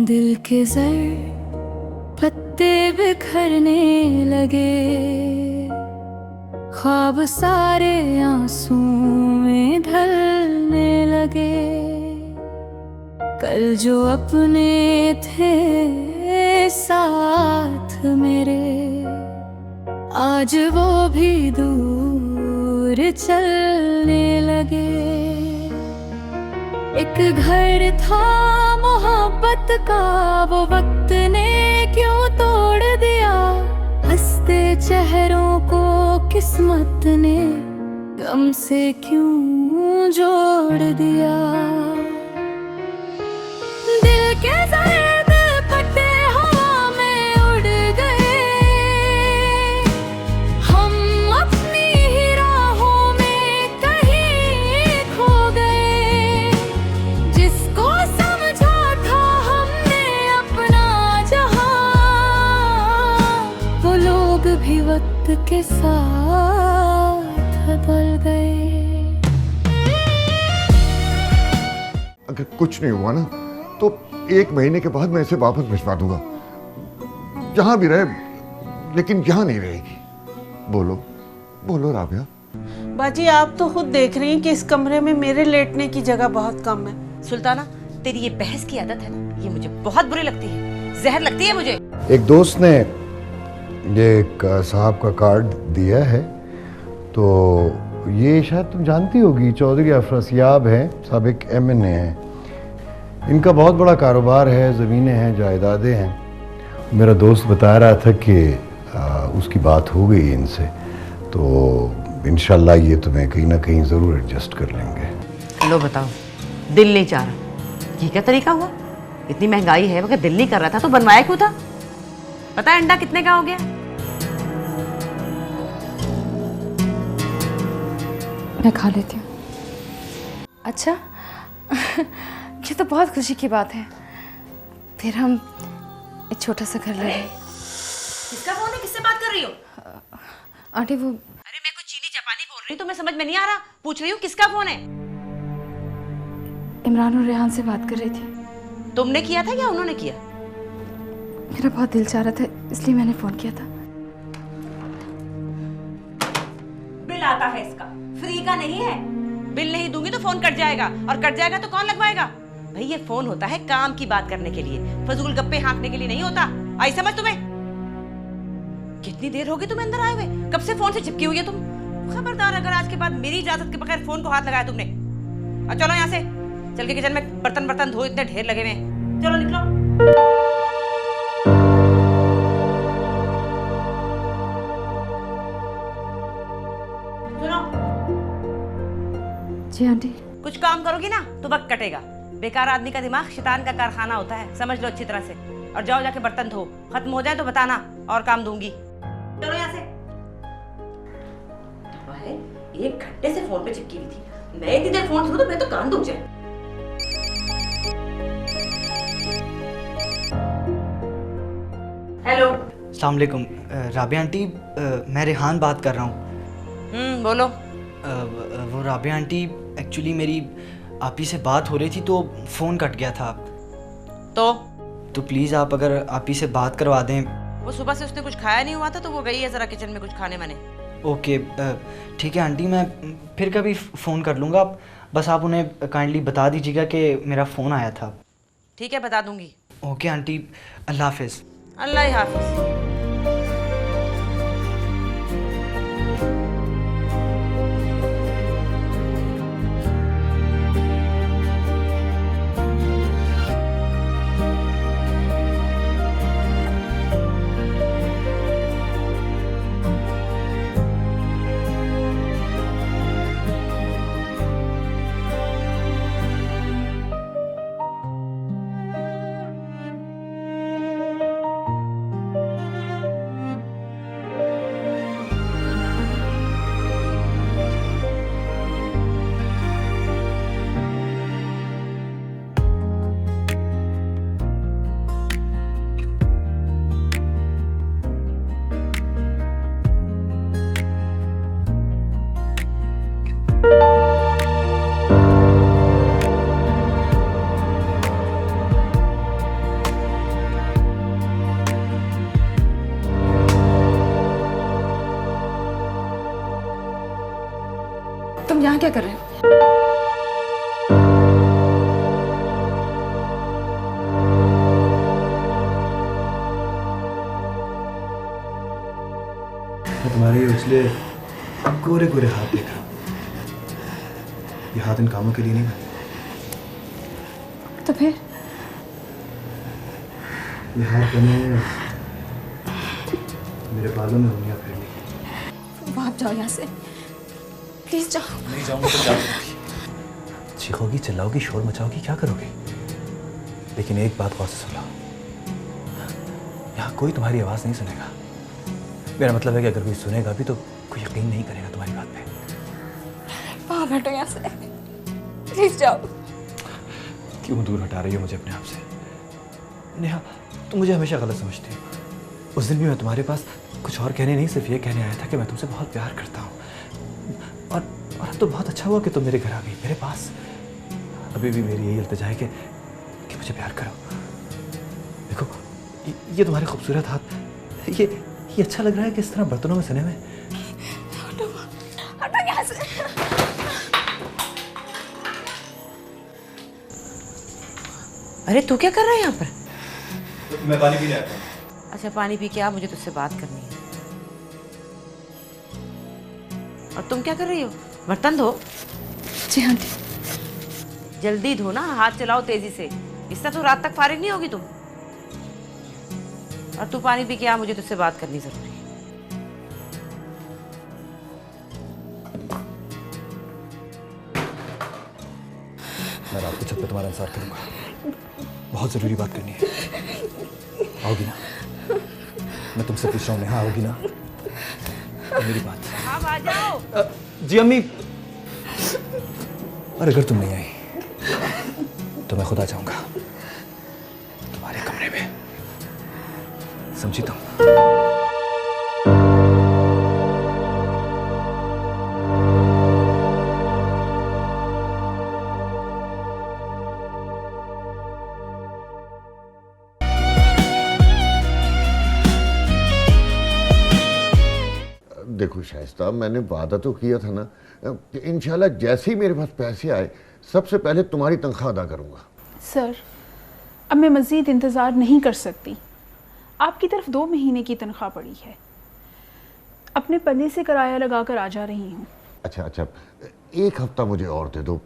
दिल के जर पत्ते बिखरने लगे, ख्वाब सारे आंसू में ढलने लगे। कल जो अपने थे साथ मेरे, आज वो भी दूर चलने लगे। एक घर था मोहब्बत का, वो वक्त ने क्यों तोड़ दिया। हंसते चेहरों को किस्मत ने गम से क्यों जोड़ दिया। दिल के जर्द पत्ते हवा में उड़ गए, हम अपनी ही राहों में कहीं खो गए। जिसको समझा था हमने अपना जहां, वो लोग भी वक्त के साथ बदल गए। अगर कुछ नहीं हुआ ना तो 1 महीने के बाद मैं इसे वापस भिजवा दूंगा, जहां भी रहे, लेकिन यहां नहीं रहेगी। बोलो बोलो राबिया। बाजी आप तो खुद देख रही हैं कि इस कमरे में मेरे लेटने की जगह बहुत कम है। सुल्ताना, तेरी ये बहस की आदत है ना, ये मुझे बहुत बुरी लगती है, जहर लगती है मुझे। एक दोस्त ने ये एक साहब का कार्ड दिया है, तो ये शायद तुम जानती होगी, चौधरी अफरसियाब हैं, साबिक MNA हैं। इनका बहुत बड़ा कारोबार है, ज़मीनें हैं, जायदादें हैं। मेरा दोस्त बता रहा था कि उसकी बात हो गई इनसे, तो इंशाल्लाह ये तुम्हें कहीं ना कहीं ज़रूर एडजस्ट कर लेंगे। लो बताओ, दिल नहीं चाह रहा, ये क्या तरीका हुआ? इतनी महंगाई है, मगर दिल नहीं कर रहा था तो बनवाया क्यों था? पता है अंडा कितने का हो गया? मैं खा लेती हूँ। अच्छा ये तो बहुत खुशी की बात है। फिर हम एक छोटा सा घर ले लें। किसका फोन है? किससे बात कर रही हो? आंटी वो, अरे मैं कुछ चीनी जापानी बोल रही हूँ, तुम्हें समझ में नहीं आ रहा? पूछ रही हूँ किसका फोन है? इमरान और रेहान से बात कर रही थी। तुमने किया था या उन्होंने किया? मेरा बहुत दिल चाह रहा था, इसलिए मैंने फोन किया था। बिल आता है इसका, फ्री का नहीं है। बिल नहीं दूंगी तो फोन कट जाएगा, और कट जाएगा तो कौन लगवाएगा? भाई ये फोन होता है काम की बात करने के लिए, फजूल गप्पे हाँकने के लिए नहीं होता। आई समझ तुम्हें? कितनी देर होगी तुम्हें अंदर आए हुए? कब से फोन से चिपकी हुई है तुम? खबरदार, अगर आज के बाद मेरी इजाजत के बगैर फोन को हाथ लगाया तुमने। और चलो यहाँ से, चल के किचन में बर्तन बर्तन धो, इतने ढेर लगे हुए। चलो निकलो। जी आंटी। कुछ काम करोगी ना तो वक्त कटेगा। बेकार आदमी का दिमाग शैतान का कारखाना होता है, समझ लो अच्छी तरह से। और जाओ जाके बर्तन धो, खत्म हो जाए तो बताना, और काम दूंगी। चलो यहाँ से। 1 घंटे से फोन पे चिपकी हुई थी, मैं इतनी देर फोन सुनूं तो मैं तो कान दुख जाए। हेलो। अस्सलाम वालेकुम राबिया आंटी, मैं रेहान बात कर रहा हूँ। बोलो। वो राबिया आंटी, एक्चुअली मेरी आप ही से बात हो रही थी तो फ़ोन कट गया था। तो प्लीज़ आप अगर आप ही से बात करवा दें। वो सुबह से उसने कुछ खाया नहीं हुआ था, तो वो गई है ज़रा किचन में कुछ खाने वाने। ओके ठीक है आंटी, मैं फिर कभी फ़ोन कर लूँगा। बस आप उन्हें काइंडली बता दीजिएगा कि मेरा फ़ोन आया था। ठीक है, बता दूंगी। ओके आंटी, अल्लाह हाफिज़। अल्लाह हाफिज़। क्या कर रहे हो? मैं तुम्हारे ये उछले गोरे गोरे हाथ देख रहा हूँ। ये हाथ इन कामों के लिए नहीं बने। तो फिर ये हाथ बने मेरे बालों में उंगलियां फेरने की। आप जाओ यहाँ से, प्लीज जाओ। नहीं जाऊंगा तो क्या करोगी? चीखोगी, चिल्लाओगी, शोर मचाओगी, क्या करोगी? लेकिन एक बात गौर से सुन लो, यहाँ कोई तुम्हारी आवाज़ नहीं सुनेगा। मेरा मतलब है कि अगर कोई सुनेगा भी तो कोई यकीन नहीं करेगा तुम्हारी बात पे। बाहर हटो यहाँ से, प्लीज जाओ। क्यों दूर हटा रही हो मुझे अपने आप से? नेहा, तुम मुझे हमेशा गलत समझती हो। उस दिन भी मैं तुम्हारे पास कुछ और कहने नहीं, सिर्फ ये कहने आया था कि मैं तुमसे बहुत प्यार करता हूँ। और अब तो बहुत अच्छा हुआ कि तुम मेरे घर आ गई, मेरे पास। अभी भी मेरी यही इल्तिजा है कि मुझे प्यार करो। देखो, ये तुम्हारे खूबसूरत हाथ, ये अच्छा लग रहा है कि इस तरह बर्तनों में सने में। हटो यहाँ से। अरे तू क्या कर रहा है यहाँ पर? मैं पानी पीने आया था। अच्छा पानी पी के आ, मुझे तुझसे बात करनी है। और तुम क्या कर रही हो? बर्तन धो। जी आंटी। जल्दी धो ना, हाथ चलाओ तेजी से, इससे तो रात तक फारिग नहीं होगी तुम। और तू पानी पी के आ, मुझे तुझसे बात करनी जरूरी है। मैं रात को छत पे तुम्हारा इंतजार करूंगा, बहुत जरूरी बात करनी है। आओगी ना? मैं तुमसे पूछ रहा हूँ नेहा, आओगी ना? मेरी बात। हाँ आ जाओ। जी अम्मी। और अगर तुम नहीं आई तो मैं खुद आ जाऊंगा तुम्हारे कमरे में, समझी तुम? देखो शाइस्ता, मैंने वादा तो किया था ना कि इंशाल्लाह जैसे ही मेरे पास पैसे आए सबसे पहले तुम्हारी तनख्वाह अदा करूंगा। सर, अब मैं मज़ीद इंतज़ार नहीं कर सकती। आपकी तरफ 2 महीने की तनख्वाह पड़ी है, अपने पल्ले से किराया लगा कर आ जा रही हूँ। अच्छा, एक हफ्ता मुझे और दे दो।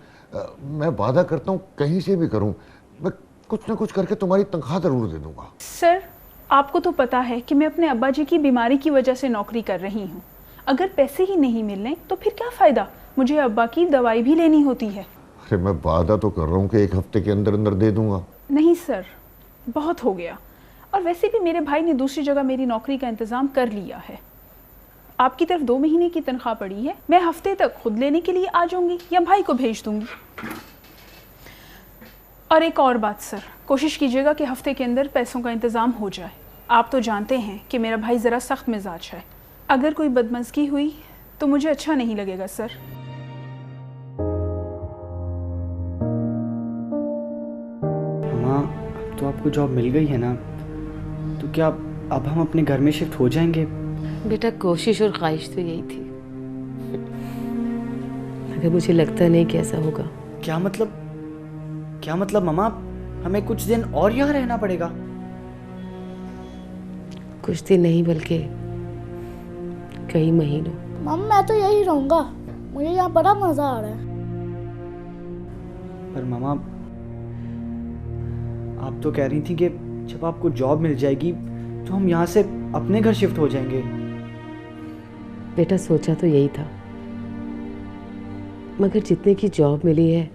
मैं वादा करता हूँ कहीं से भी करूँ, मैं कुछ ना कुछ करके तुम्हारी तनख्वाह ज़रूर दे दूँगा। सर, आपको तो पता है कि मैं अपने अब्बा जी की बीमारी की वजह से नौकरी कर रही हूँ। अगर पैसे ही नहीं मिलने तो फिर क्या फ़ायदा? मुझे अब्बा की दवाई भी लेनी होती है। अरे मैं वादा तो कर रहा हूँ कि एक हफ्ते के अंदर अंदर दे दूँगा। नहीं सर, बहुत हो गया। और वैसे भी मेरे भाई ने दूसरी जगह मेरी नौकरी का इंतज़ाम कर लिया है। आपकी तरफ 2 महीने की तनख्वाह पड़ी है, मैं हफ्ते तक खुद लेने के लिए आ जाऊंगी या भाई को भेज दूंगी। और एक और बात सर, कोशिश कीजिएगा कि हफ्ते के अंदर पैसों का इंतज़ाम हो जाए। आप तो जानते हैं कि मेरा भाई ज़रा सख्त मिजाज है। अगर कोई बदमज़गी हुई तो मुझे अच्छा नहीं लगेगा सर। माँ, तो आपको जॉब मिल गई है ना, तो क्या अब हम अपने घर में शिफ्ट हो जाएंगे? बेटा कोशिश और ख्वाहिश तो यही थी, मगर मुझे लगता नहीं कि ऐसा होगा। क्या मतलब मम्मा, हमें कुछ दिन और यहाँ रहना पड़ेगा? कुछ दिन नहीं बल्कि कई महीनों। मम, मैं तो यही रहूंगा, मुझे यहाँ बड़ा मजा आ रहा है। पर मामा, आप तो कह रही थी कि जब आपको जॉब मिल जाएगी तो हम यहाँ से अपने घर शिफ्ट हो जाएंगे। बेटा सोचा तो यही था, मगर जितने की जॉब मिली है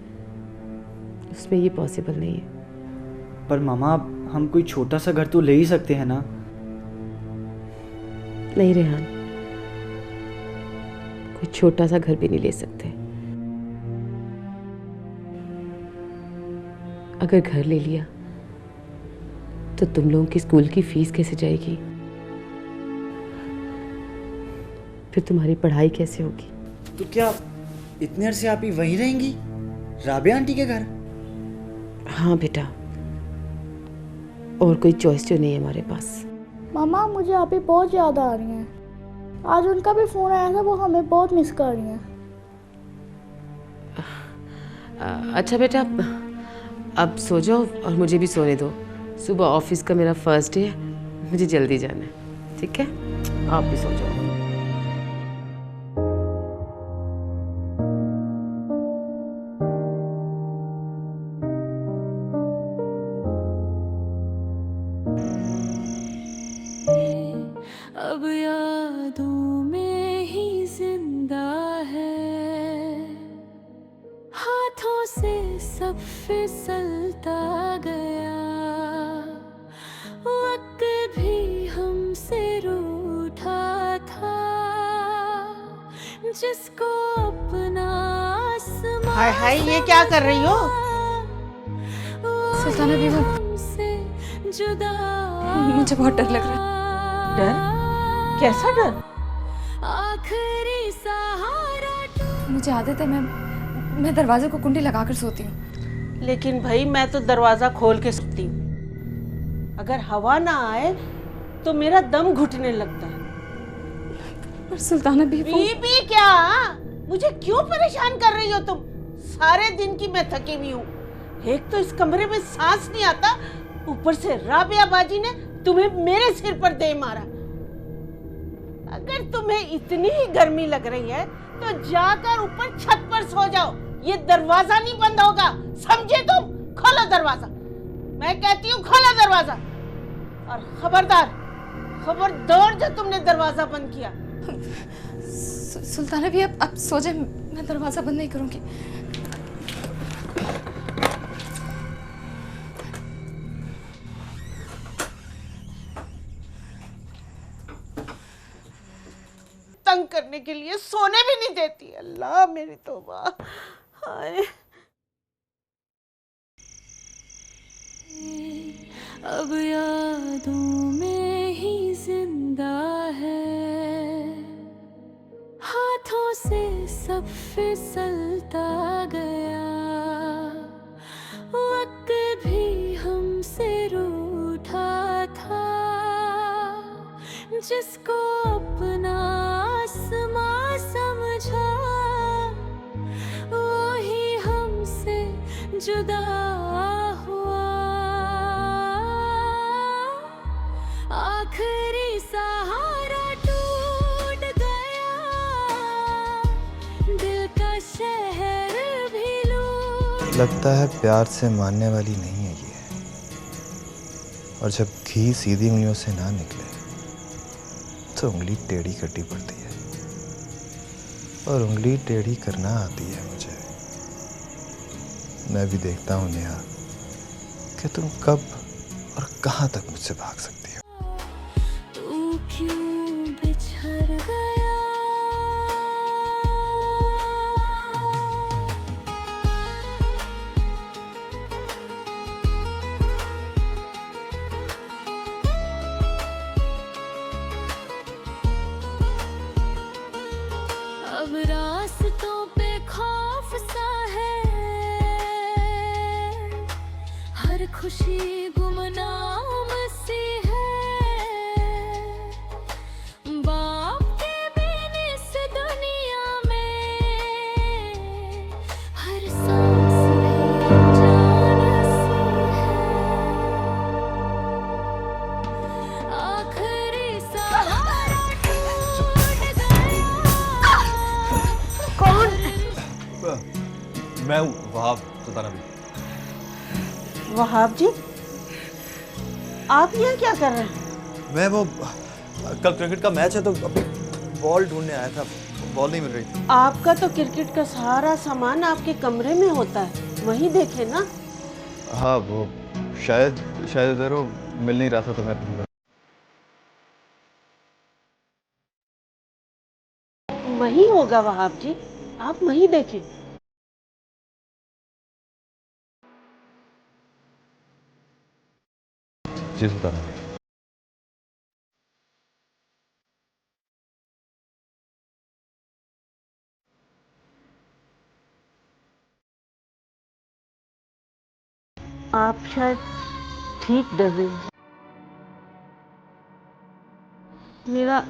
उसमें ये पॉसिबल नहीं है। पर मामा, हम कोई छोटा सा घर तो ले ही सकते हैं ना? नहीं रेहान, कोई छोटा सा घर भी नहीं ले सकते। अगर घर ले लिया तो तुम लोगों की स्कूल की फीस कैसे जाएगी? फिर तुम्हारी पढ़ाई कैसे होगी? तो क्या इतने अरसे आप ही वहीं रहेंगी, राबिया आंटी के घर? हाँ बेटा, और कोई चॉइस तो नहीं है हमारे पास। मामा, मुझे आप ही बहुत याद आ रही हैं। आज उनका भी फ़ोन आया था, वो हमें बहुत मिस कर रही हैं। अच्छा बेटा, अब सो जाओ और मुझे भी सोने दो। सुबह ऑफिस का मेरा फर्स्ट डे है, मुझे जल्दी जाना है। ठीक है, आप भी सो जाओ। अब यादों में ही जिंदा है, हाथों से सब फिसलता गया, वक्त भी हमसे रूठा था, जिसको अपना आसमां हाय हाय, ये क्या कर रही हो? सुल्ताना बेगम, हमसे जुदा मुझे बहुत डर लग रहा है। डर? कैसा डर? आखिरी सहारा। मुझे आदत है, मैं दरवाजे को कुंडी लगाकर सोती हूँ। लेकिन भाई मैं तो दरवाजा खोल के सोती हूँ। अगर हवा ना आए तो मेरा दम घुटने लगता है। पर सुल्ताना बीबी, बीबी क्या? मुझे क्यों परेशान कर रही हो तुम? सारे दिन की मैं थकी हुई हूँ। एक तो इस कमरे में सांस नहीं आता, ऊपर से राबिया बाजी ने तुम्हें मेरे सिर पर दे मारा। अगर तुम्हें इतनी ही गर्मी लग रही है तो जाकर ऊपर छत पर सो जाओ। ये दरवाजा नहीं बंद होगा, समझे तुम? खोलो दरवाजा, मैं कहती हूँ खोलो दरवाजा। और खबरदार जो तुमने दरवाजा बंद किया। सुल्ताना भी अब सो जाए, मैं दरवाजा बंद नहीं करूंगी। तंग करने के लिए सोने भी नहीं देती। अल्लाह मेरी तौबा। हाय, अब यादों में ही जिंदा है, हाथों से सब फिसलता गया, वक्त भी हमसे रूठा था, जिसको अपना आसमां समझा, वो ही हमसे जुदा हुआ। आखिरी सहारा टूट गया, दिल का शहर भी लूट। लगता है प्यार से मानने वाली नहीं है ये, और जब घी सीधी उंगलियों से ना निकले तो उंगली टेढ़ी करनी पड़ती है, और उंगली टेढ़ी करना आती है मुझे। मैं भी देखता हूँ नेहा कि तुम कब और कहाँ तक मुझसे भाग सकती हो। तू क्यों बिछड़ गया, अब रास्तों पे खौफ सा है, हर खुशी गुमनाम सी है, बाप के बिन इस दुनिया में हर सांस भी जान सी है। आखिरी सहारा टूट गया। कौन? मैं हूँ वहाब, सुल्ताना भी। वहाब जी, आप यहाँ क्या कर रहे हैं? मैं वो कल क्रिकेट का मैच है तो बॉल ढूंढने आया था, बॉल नहीं मिल रही थी। आपका तो क्रिकेट का सारा सामान आपके कमरे में होता है, वही देखे ना। हाँ, वो शायद इधर वो मिल नहीं रहा था तो मैं वही होगा वहाब जी, आप वही देखें। जी सुल्ताना। आप शायद ठीक डर रही हैं। मेरा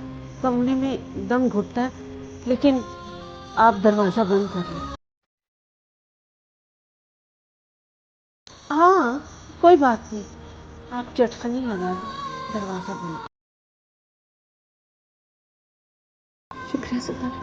कमरे में दम घुटता है, लेकिन आप दरवाजा बंद कर लें। हाँ कोई बात नहीं, आप चटकनी लगा दो, दरवाजा बंद। शुक्रिया सुपर।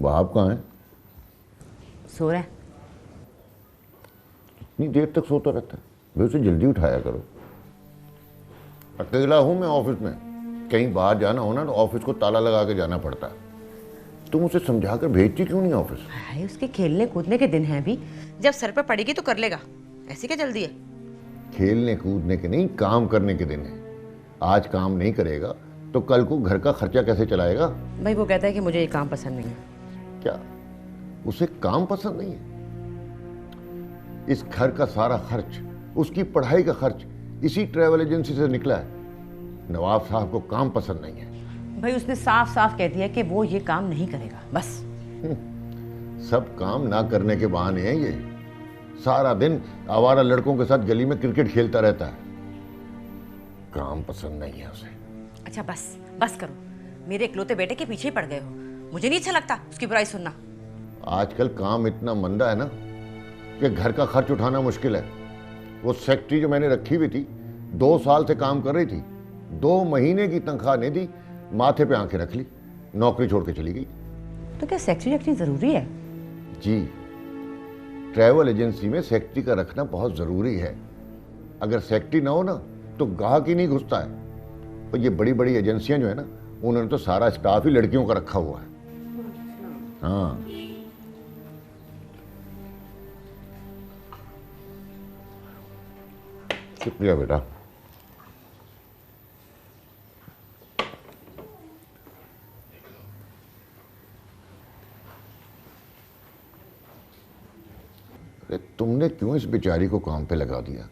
वहाब कहाँ है? सो रहा है। इतनी देर तक सोता रहता है? भाई उसे जल्दी उठाया करो। अकेला हूं मैं ऑफिस में, कहीं बाहर जाना हो ना तो ऑफिस को ताला लगा के जाना पड़ता है। तुम उसे समझा कर भेजती क्यों नहीं ऑफिस? हाय, उसके खेलने कूदने के दिन हैं अभी, जब सर पर पड़ेगी तो कर लेगा, ऐसी क्या जल्दी है? खेलने कूदने के नहीं, काम करने के दिन है। आज काम नहीं करेगा तो कल को घर का खर्चा कैसे चलाएगा? भाई वो कहता है कि मुझे ये काम पसंद नहीं है। क्या उसे काम पसंद नहीं है? इस घर का सारा खर्च, उसकी पढ़ाई का खर्च इसी ट्रैवल एजेंसी से निकला है। नवाब साहब को काम पसंद नहीं है। भाई उसने साफ साफ कह दिया कि वो ये काम नहीं करेगा, बस। सब काम ना करने के बहाने हैं ये। सारा दिन आवारा लड़कों के साथ गली में क्रिकेट खेलता रहता है। काम पसंद नहीं है उसे। अच्छा बस बस करो, मेरे इकलौते बेटे के पीछे ही पड़ गए हो। मुझे नहीं अच्छा लगता उसकी बुराई सुनना। आजकल काम इतना मंदा है ना कि घर का खर्च उठाना मुश्किल है। वो सेक्रेटरी जो मैंने रखी हुई थी, 2 साल से काम कर रही थी, 2 महीने की तनख्वाह नहीं दी, माथे पे आंखें रख ली, नौकरी छोड़ के चली गई। तो क्या सेक्रेटरी रखनी जरूरी है? जी, ट्रैवल एजेंसी में सेक्रेटरी का रखना बहुत जरूरी है। अगर सेक्रेटरी ना हो ना तो गाहक ही नहीं घुसता है। और ये बड़ी बड़ी एजेंसियां जो है ना, उन्होंने तो सारा स्टाफ ही लड़कियों का रखा हुआ है। हाँ, शुक्रिया बेटा। अरे तुमने क्यों इस बेचारी को काम पे लगा दिया?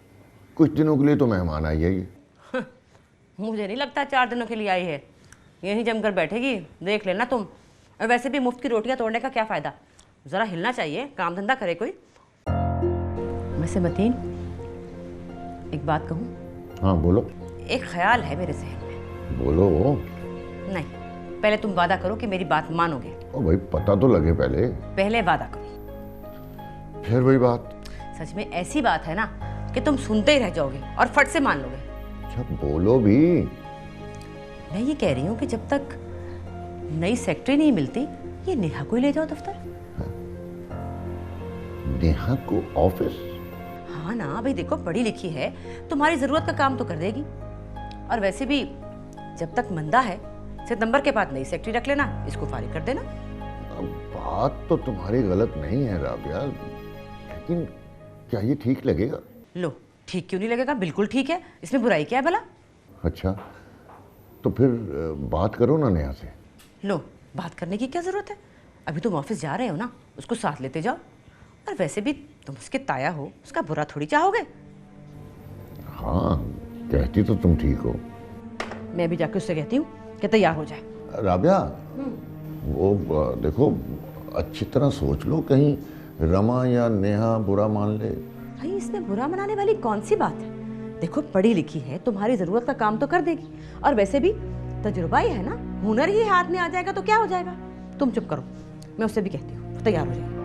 कुछ दिनों के लिए तो मेहमान आई है ये। मुझे नहीं लगता 4 दिनों के लिए आई है। यहीं जमकर बैठेगी, देख लेना तुम। और वैसे भी मुफ्त की रोटियां तोड़ने का क्या फायदा? जरा हिलना चाहिए, काम धंधा करे कोई। वैसे मतीन, एक बात कहूँ? हाँ बोलो। एक ख्याल है मेरे जहन में। बोलो। नहीं, पहले तुम वादा करो कि मेरी बात मानोगे। ओ भाई पता तो लगे पहले। पहले वादा करो। फिर वही बात। सच में ऐसी बात है ना कि तुम सुनते ही रह जाओगे और फट से मान लोगे। अच्छा बोलो भी। मैं ये कह रही हूँ कि जब तक नई सेक्रेटरी नहीं मिलती, ये नेहा को ही ले जाओ दफ्तर। नेहा को ऑफिस? हाँ ना भाई, देखो पढ़ी लिखी है, तुम्हारी जरूरत का काम तो कर देगी। और वैसे भी जब तक मंदा है, सितंबर के बाद नई सेक्रेटरी रख लेना, इसको फारिग कर देना। बात तो तुम्हारी गलत नहीं है राबिया, लेकिन क्या ये ठीक लगेगा? लो, ठीक क्यों नहीं लगेगा? बिल्कुल ठीक है, इसमें बुराई क्या है भला? अच्छा तो फिर बात करो ना नेहा से। लो, बात करने की क्या जरूरत है? अभी तुम ऑफिस जा रहे हो ना, उसको साथ लेते जाओ। और वैसे भी तुम उसके ताया हो, उसका बुरा थोड़ी चाहोगे। हाँ, कहती तो तुम ठीक हो। मैं भी जाके उससे कहती हूँ कि तैयार हो जाए। राबिया, वो देखो अच्छी तरह सोच लो, कहीं रमा या नेहा बुरा मान ले। भाई इसमें बुरा मनाने वाली कौन सी बात है? देखो पढ़ी लिखी है, तुम्हारी जरूरत का काम तो कर देगी। और वैसे भी तजुर्बा ही है ना, हुनर ही हाथ में आ जाएगा तो क्या हो जाएगा। तुम चुप करो, मैं उससे भी कहती हूँ तैयार हो जाए।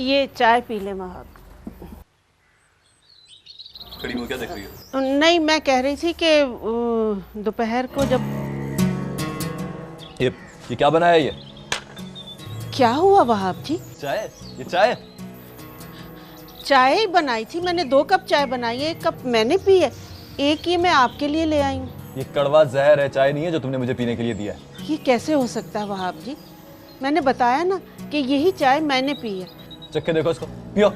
ये चाय पी ले वहाब। खड़ी मुंह क्या देख रही हो? नहीं, मैं कह रही थी कि दोपहर को जब ये क्या बनाया ये? क्या हुआ वहाब जी? चाय? ये चाय? चाय ही बनाई थी मैंने, 2 कप चाय बनाई है, 1 कप मैंने पी है, 1 ये मैं आपके लिए ले आई हूँ। ये कड़वा जहर है, चाय नहीं है जो तुमने मुझे पीने के लिए दिया है। ये कैसे हो सकता है वहाब जी? मैंने बताया ना कि यही चाय मैंने पी है। चख के देखो इसको, पियो।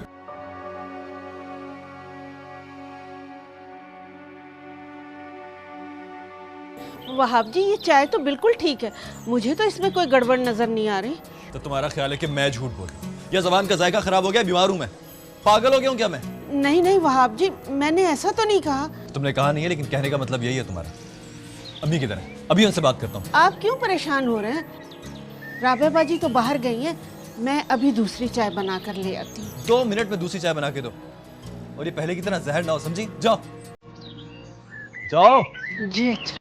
वहाब जी ये चाय तो बिल्कुल ठीक है, मुझे तो इसमें कोई गड़बड़ नजर नहीं आ रही। तो तुम्हारा ख्याल है कि मैं झूठ बोल रहा हूँ या ज़बान का जायका खराब हो गया, बीमार हूँ मैं, पागल हो गया हूँ क्या मैं? नहीं नहीं वहाब जी, मैंने ऐसा तो नहीं कहा। तुमने कहा नहीं है, लेकिन कहने का मतलब यही है तुम्हारा। अम्मी किधर है? अभी उनसे बात करता हूँ। आप क्यों परेशान हो रहे हैं? राबिया बाजी तो बाहर गई हैं, मैं अभी दूसरी चाय बना कर ले आती हूँ। 2 मिनट में दूसरी चाय बना के दो, और ये पहले की तरह जहर ना हो, समझी? जाओ जाओ। जी अच्छा।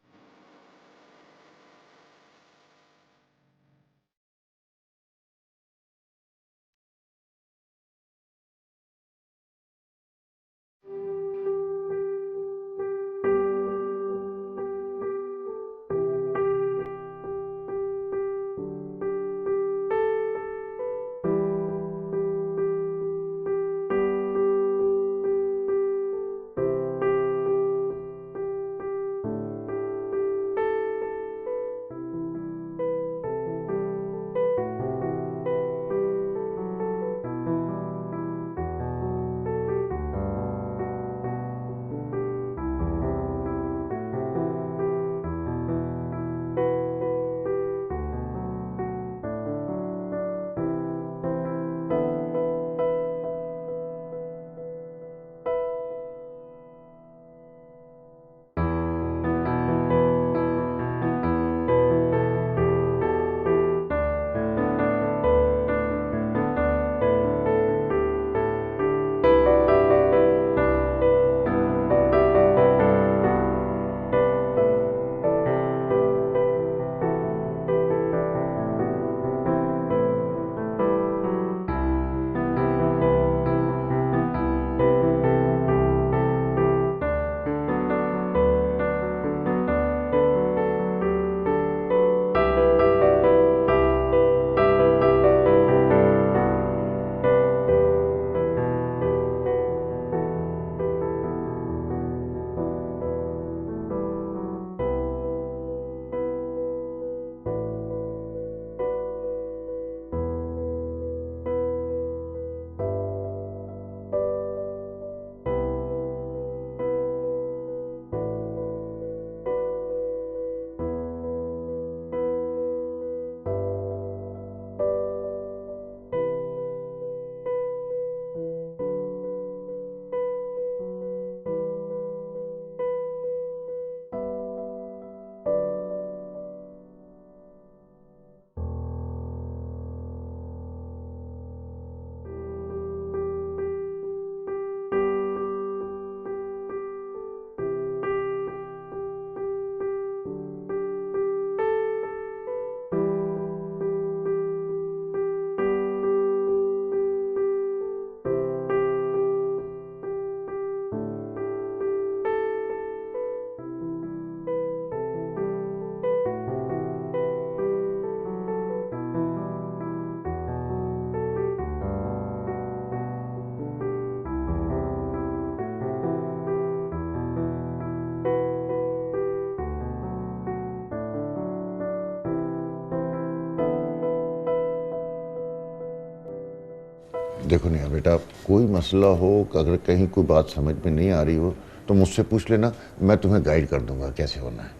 देखो नेहा बेटा, कोई मसला हो, अगर कहीं कोई बात समझ में नहीं आ रही हो तो मुझसे पूछ लेना, मैं तुम्हें गाइड कर दूंगा कैसे होना है।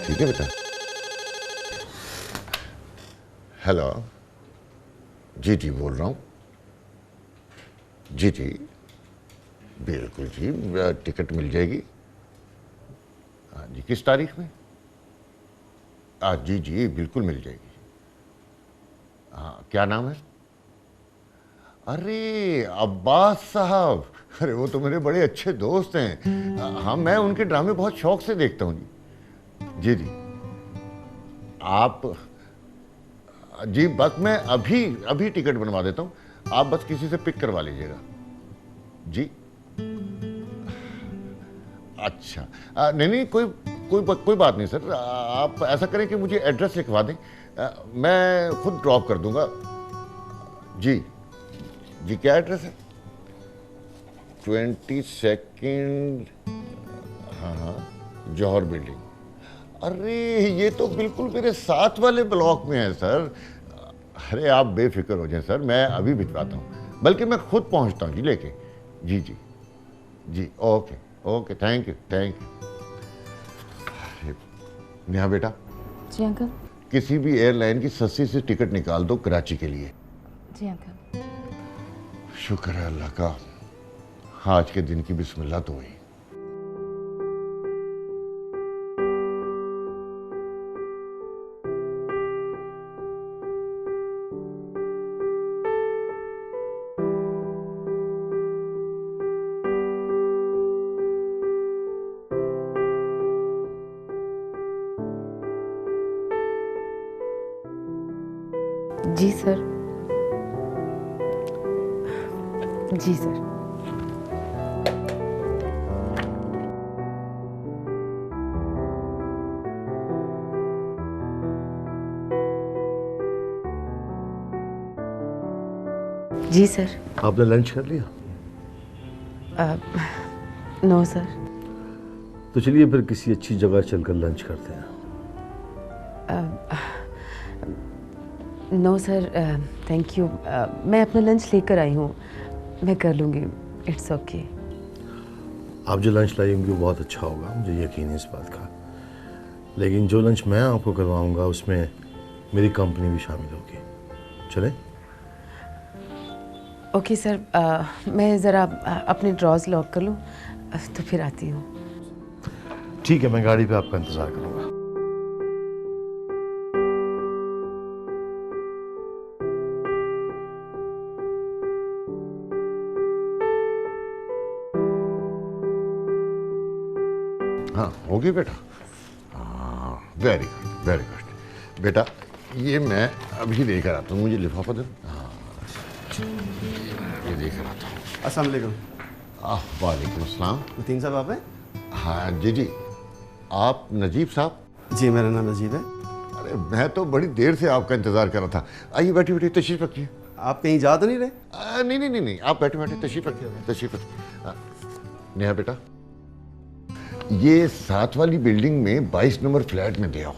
ठीक है बेटा? हेलो जी, जी बोल रहा हूँ। जी जी बिल्कुल जी, टिकट मिल जाएगी। हाँ जी, किस तारीख में? जी जी बिल्कुल मिल जाएगी। हाँ, क्या नाम है? अरे अब्बास साहब, अरे वो तो मेरे बड़े अच्छे दोस्त हैं। हाँ, मैं उनके ड्रामे बहुत शौक से देखता हूँ जी। जी जी आप जी, बस मैं अभी टिकट बनवा देता हूँ। आप बस किसी से पिक करवा लीजिएगा। जी अच्छा, नहीं कोई बात नहीं सर। आप ऐसा करें कि मुझे एड्रेस लिखवा दें, मैं खुद ड्रॉप कर दूंगा। जी क्या एड्रेस है? 22 हाँ जौहर बिल्डिंग। अरे ये तो बिल्कुल मेरे साथ वाले ब्लॉक में है सर। अरे आप बेफिक्र हो जाए सर, मैं अभी भिजवाता हूँ, बल्कि मैं खुद पहुँचता हूँ जी लेके। जी ओके थैंक यू। नेहा बेटा। जी अंकल। किसी भी एयरलाइन की सस्ती से टिकट निकाल दो कराची के लिए। जी अंकल। शुक्र है अल्लाह का, आज के दिन की बिस्मिल्लाह तो हुई। जी सर। जी सर। जी सर। आपने लंच कर लिया? No sir. तो चलिए फिर किसी अच्छी जगह चलकर लंच करते हैं। नो सर थैंक यू, मैं अपना लंच लेकर आई हूँ, मैं कर लूँगी, इट्स ओके। आप जो लंच लाई होंगी वो बहुत अच्छा होगा, मुझे यकीन है इस बात का। लेकिन जो लंच मैं आपको करवाऊँगा उसमें मेरी कंपनी भी शामिल होगी। चलें? ओके सर, मैं ज़रा अपने ड्रॉज लॉक कर लूँ तो फिर आती हूँ। ठीक है, मैं गाड़ी पे आपका इंतज़ार करूँगा। हाँ होगी बेटा। हाँ वेरी गुड बेटा, ये मैं अभी लेकर आता हूँ, मुझे लिफाफा दो। हाँ ये लेकर आता हूँ। अस्सलाम वालेकुम। वालेकुम अस्सलाम। मतीन साहब आप हैं? हाँ जी। आप नजीब साहब? जी मेरा नाम नजीब है। अरे मैं तो बड़ी देर से आपका इंतज़ार कर रहा था। आइए बैठिए तशरीफ़ रखिए। आप कहीं जा तो नहीं रहे? नहीं, आप बैठे तशरीफ़ रखिए। नेहा बेटा, ये 7 वाली बिल्डिंग में 22 नंबर फ्लैट में दे आओ,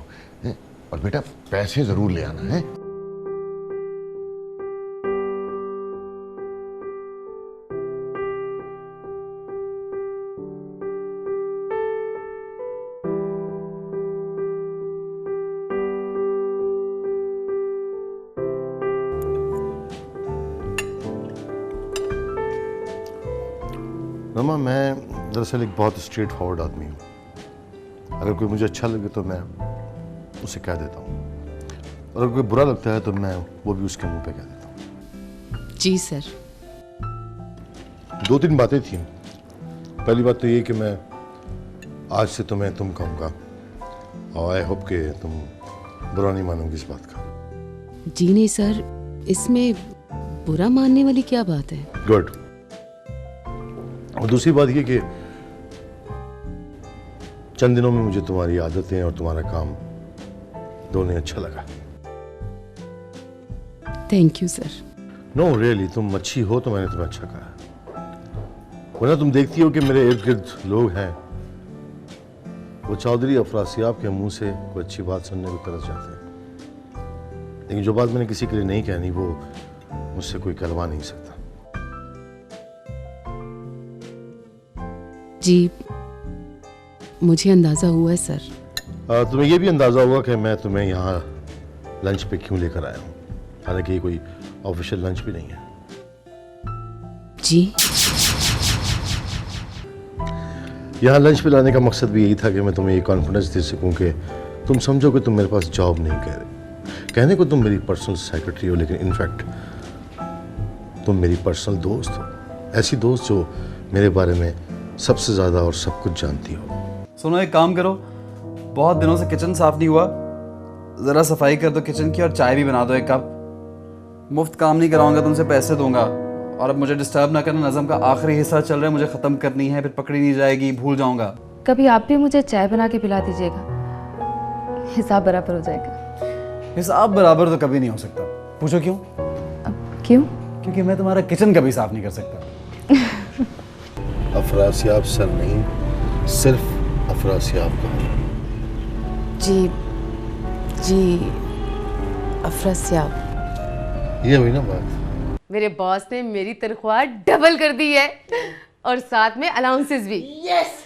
और बेटा पैसे ज़रूर ले आना है। मामा, मैं दरअसल एक बहुत स्ट्रेट फॉरवर्ड आदमी हूँ। अगर कोई मुझे अच्छा लगे तो मैं उसे कह देता हूँ, और अगर कोई बुरा लगता है तो मैं वो भी उसके मुंह पे कह देता हूँ। जी सर। 2-3 बातें थी। पहली बात तो ये कि मैं आज से तुम्हें तुम कहूँगा, और आई होप कि तुम बुरा नहीं मानोगी इस बात का। जी नहीं सर, इसमें बुरा मानने वाली क्या बात है? गुड। और दूसरी बात ये कि चंद दिनों में मुझे तुम्हारी आदतें और तुम्हारा काम दोनों अच्छा लगा। Thank you sir. No really, तुम अच्छी हो तो मैंने तुम्हें अच्छा कहा। वरना तुम देखती हो कि मेरे इर्द गिर्द लोग हैं, वो चौधरी अफरासियाब के मुंह से कोई अच्छी बात सुनने को तरस जाते हैं, लेकिन जो बात मैंने किसी के लिए नहीं कहनी वो मुझसे कोई कहलवा नहीं सकता। जी मुझे अंदाजा हुआ है सर। तुम्हें यह भी अंदाजा होगा कि मैं तुम्हें यहाँ लंच पे क्यों लेकर आया हूँ, हालांकि ये कोई ऑफिशियल लंच भी नहीं है। जी यहाँ लंच पे लाने का मकसद भी यही था कि मैं तुम्हें ये कॉन्फिडेंस दे सकूं कि तुम समझो कि तुम मेरे पास जॉब नहीं कह रहे। कहने को तुम मेरी पर्सनल सेक्रेटरी हो, लेकिन इनफैक्ट तुम मेरी पर्सनल दोस्त हो, ऐसी दोस्त जो मेरे बारे में सबसे ज़्यादा और सब कुछ जानती हो। सुनो, एक काम करो, बहुत दिनों से किचन साफ नहीं हुआ, ज़रा सफाई कर दो किचन की और चाय भी बना दो एक कप। मुफ्त काम नहीं कराऊंगा, तुमसे पैसे दूंगा। और अब मुझे डिस्टर्ब ना करना, नज़म का आखिरी हिस्सा चल रहा है, मुझे ख़त्म करनी है, फिर पकड़ी नहीं जाएगी, भूल जाऊंगा। कभी आप भी मुझे चाय बना के पिला दीजिएगा, हिसाब बराबर हो जाएगा। हिसाब बराबर तो कभी नहीं हो सकता। पूछो क्यों? क्यों? क्योंकि मैं तुम्हारा किचन कभी साफ नहीं कर सकता। अफरासियाब सर नहीं, सिर्फ अफरासियाब का। जी जी अफरासियाब। ये हुई ना बात। मेरे बॉस ने मेरी तनख्वाह डबल कर दी है और साथ में अलाउंसेस भी। यस